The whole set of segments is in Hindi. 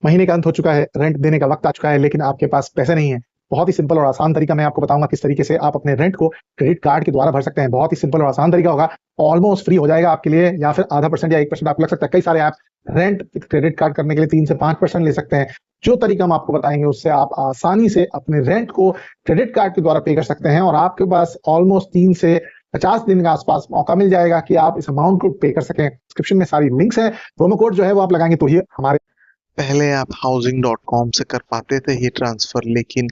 महीने का अंत हो चुका है, रेंट देने का वक्त आ चुका है, लेकिन आपके पास पैसे नहीं है। बहुत ही सिंपल और आसान तरीका मैं आपको बताऊंगा किस तरीके से आप अपने रेंट को क्रेडिट कार्ड के द्वारा भर सकते हैं। बहुत ही सिंपल और आसान तरीका होगा, ऑलमोस्ट फ्री हो जाएगा आपके लिए, या फिर आधा परसेंट या 1% आपको लग सकता है। कई सारे ऐप रेंट क्रेडिट कार्ड करने के लिए 3 से 5% ले सकते हैं। जो तरीका हम आपको बताएंगे उससे आप आसानी से अपने रेंट को क्रेडिट कार्ड के द्वारा पे कर सकते हैं, और आपके पास ऑलमोस्ट 3 से 50 दिन के आसपास मौका मिल जाएगा कि आप इस अमाउंट को पे कर सकें। डिस्क्रिप्शन में सारी लिंक्स हैं, प्रोमो कोड जो है वो आप लगाएंगे तो ही हमारे पहले आप हाउसिंग.com से कर पाते थे ये ट्रांसफर, लेकिन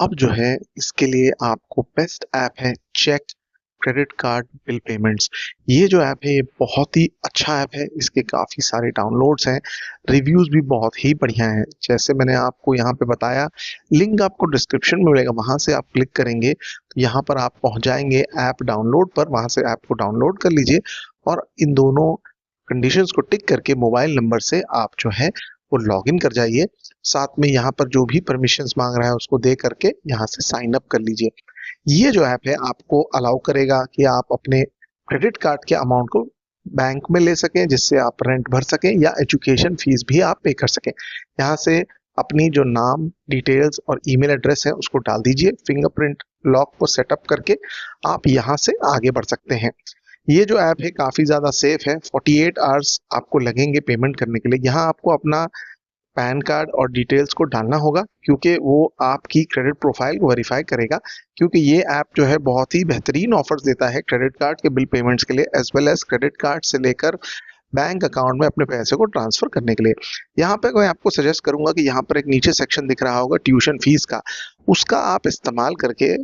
अब जो है इसके लिए आपको बेस्ट ऐप है check credit card bill payments. ये जो ऐप है ये बहुत ही अच्छा ऐप है, इसके काफ़ी सारे डाउनलोड्स हैं, रिव्यूज़ भी बहुत ही बढ़िया हैं। जैसे मैंने आपको यहाँ पे बताया, लिंक आपको डिस्क्रिप्शन में मिलेगा, वहाँ से आप क्लिक करेंगे तो यहाँ पर आप पहुँच जाएंगे ऐप डाउनलोड पर। वहाँ से ऐप को डाउनलोड कर लीजिए और इन दोनों कंडीशंस को टिक करके मोबाइल नंबर से आप जो है वो लॉगिन कर जाइए। साथ में यहाँ पर जो भी परमिशंस मांग रहा है उसको दे करके यहाँ से साइन अप कर लीजिए। ये जो ऐप है आपको अलाउ करेगा कि आप अपने क्रेडिट कार्ड के अमाउंट को बैंक में ले सकें, जिससे आप रेंट भर सकें या एजुकेशन फीस भी आप पे कर सकें। यहाँ से अपनी जो नाम डिटेल्स और ईमेल एड्रेस है उसको डाल दीजिए। फिंगरप्रिंट लॉक को सेटअप करके आप यहाँ से आगे बढ़ सकते हैं। ये जो ऐप है काफ़ी ज़्यादा सेफ है। 48 आवर्स आपको लगेंगे पेमेंट करने के लिए। यहाँ आपको अपना पैन कार्ड और डिटेल्स को डालना होगा, क्योंकि वो आपकी क्रेडिट प्रोफाइल को वेरीफाई करेगा। क्योंकि ये ऐप जो है बहुत ही बेहतरीन ऑफर्स देता है क्रेडिट कार्ड के बिल पेमेंट्स के लिए, as well as credit card से लेकर बैंक अकाउंट में अपने पैसे को ट्रांसफर करने के लिए। यहाँ पे मैं आपको सजेस्ट करूंगा कि यहाँ पर एक नीचे सेक्शन दिख रहा होगा ट्यूशन फीस का, उसका आप इस्तेमाल करके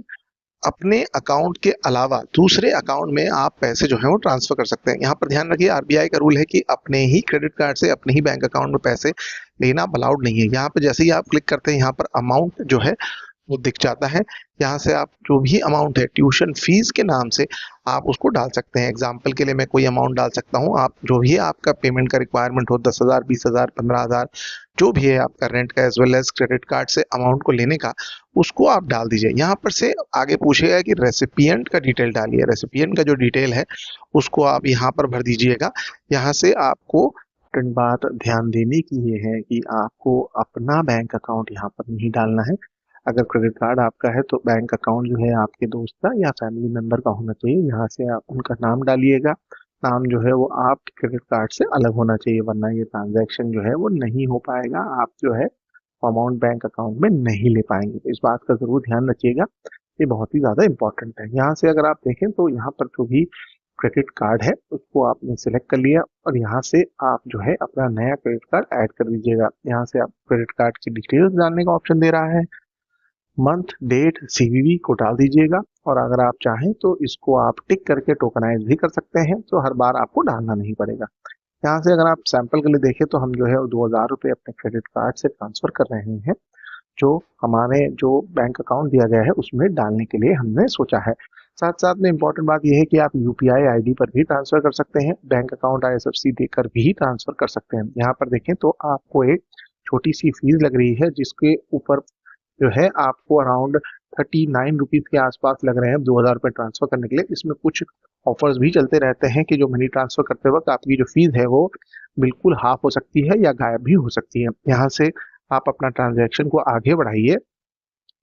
अपने अकाउंट के अलावा दूसरे अकाउंट में आप पैसे जो है वो ट्रांसफर कर सकते हैं। यहाँ पर ध्यान रखिए, आरबीआई का रूल है कि अपने ही क्रेडिट कार्ड से अपने ही बैंक अकाउंट में पैसे लेना अलाउड नहीं है। यहाँ पे जैसे ही आप क्लिक करते हैं यहाँ पर अमाउंट जो है वो दिख जाता है। यहाँ से आप जो भी अमाउंट है ट्यूशन फीस के नाम से आप उसको डाल सकते हैं। एग्जाम्पल के लिए मैं कोई अमाउंट डाल सकता हूँ, आप जो भी आपका पेमेंट का रिक्वायरमेंट हो, 10,000, 20,000, 15,000, जो भी है आपका रेंट का as well as credit card से अमाउंट को लेने का, उसको आप डाल दीजिए। यहाँ पर से आगे पूछेगा कि रेसिपिएंट का डिटेल डालिए। रेसिपिएंट का जो डिटेल है उसको आप यहाँ पर भर दीजिएगा। यहाँ से आपको बात ध्यान देने की ये है कि आपको अपना बैंक अकाउंट यहाँ पर नहीं डालना है। अगर क्रेडिट कार्ड आपका है तो बैंक अकाउंट जो है आपके दोस्त का या फैमिली मेंबर का होना चाहिए। यहाँ से आप उनका नाम डालिएगा। नाम जो है वो आपके क्रेडिट कार्ड से अलग होना चाहिए, वरना ये ट्रांजैक्शन जो है वो नहीं हो पाएगा। आप जो है अमाउंट बैंक अकाउंट में नहीं ले पाएंगे। तो इस बात का जरूर ध्यान रखिएगा, ये बहुत ही ज्यादा इंपॉर्टेंट है। यहाँ से अगर आप देखें तो यहाँ पर जो भी क्रेडिट कार्ड है उसको आपने सिलेक्ट कर लिया और यहाँ से आप जो है अपना नया क्रेडिट कार्ड ऐड कर दीजिएगा। यहाँ से आप क्रेडिट कार्ड की डिटेल्स जानने का ऑप्शन दे रहा है, मंथ डेट सीवीवी को डाल दीजिएगा। और अगर आप चाहें तो इसको आप टिक करके टोकनाइज भी कर सकते हैं, तो हर बार आपको डालना नहीं पड़ेगा। यहाँ से अगर आप सैंपल के लिए देखें तो हम जो है 2,000 रुपये अपने क्रेडिट कार्ड से ट्रांसफर कर रहे हैं, जो हमारे जो बैंक अकाउंट दिया गया है उसमें डालने के लिए हमने सोचा है। साथ साथ में इम्पोर्टेंट बात यह है कि आप यूपीआई आईडी पर भी ट्रांसफर कर सकते हैं, बैंक अकाउंट आईएफएससी देकर भी ट्रांसफर कर सकते हैं। यहाँ पर देखें तो आपको एक छोटी सी फीस लग रही है, जिसके ऊपर जो है आपको अराउंड 39 रुपीज के आसपास लग रहे हैं 2,000 रुपये ट्रांसफर करने के लिए। इसमें कुछ ऑफर्स भी चलते रहते हैं कि जो मनी ट्रांसफर करते वक्त आपकी जो फीस है वो बिल्कुल हाफ हो सकती है या गायब भी हो सकती है। यहाँ से आप अपना ट्रांजैक्शन को आगे बढ़ाइए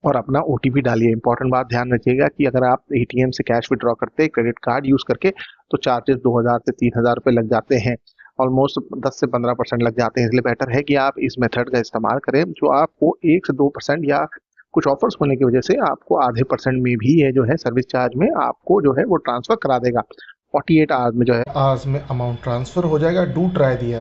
और अपना ओटीपी डालिए। इंपॉर्टेंट बात ध्यान रखिएगा कि अगर आप एटीएम से कैश विड्रॉ करते हैं क्रेडिट कार्ड यूज करके तो चार्जेस 2,000 से 3,000 रुपये लग जाते हैं, ऑलमोस्ट 10 से 15% लग जाते हैं। इसलिए बेटर है कि आप इस मेथड का इस्तेमाल करें, जो आपको 1 से 2% या कुछ ऑफर्स होने की वजह से आपको आधे % में भी ये जो है सर्विस चार्ज में आपको जो है वो ट्रांसफर करा देगा। 48 आवर्स में जो है आज में अमाउंट ट्रांसफर हो जाएगा। डू ट्राई दिया।